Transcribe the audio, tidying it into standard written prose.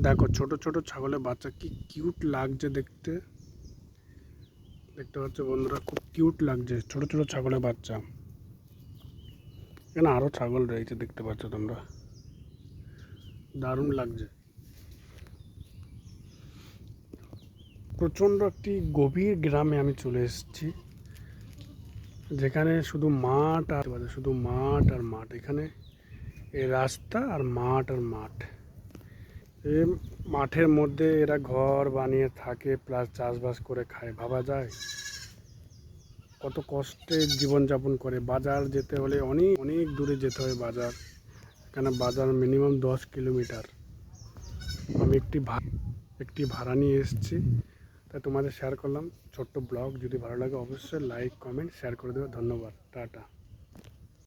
দেখো ছোট ছোট ছাগলের বাচ্চা কি কিউট লাগছে দেখতে। দেখতে পাচ্ছ বন্ধুরা, খুব কিউট লাগছে ছোট ছোট ছাগলের বাচ্চা। এখানে আরো ছাগল রয়েছে, দেখতে পাচ্ছ তোমরা, দারুণ লাগছে। প্রচণ্ড একটি গভীর গ্রামে আমি চলে এসেছি, যেখানে শুধু মাঠ আর শুধু মাঠ আর মাঠ। এখানে এই রাস্তা আর মাঠ আর মাঠ। এই মাঠের মধ্যে এরা ঘর বানিয়ে থাকে, প্লাস চাষবাস করে খায়। ভাবা যায় কত কষ্টে জীবনযাপন করে। বাজার যেতে হলে অনেক অনেক দূরে যেতে হয় বাজার। এখানে বাজার মিনিমাম 10 কিলোমিটার। আমি একটি ভাড়া নিয়ে এসেছি, তাই তোমাদের শেয়ার করলাম ছোট্ট ব্লগ। যদি ভালো লাগে অবশ্যই লাইক কমেন্ট শেয়ার করে দেবে। ধন্যবাদ, টাটা।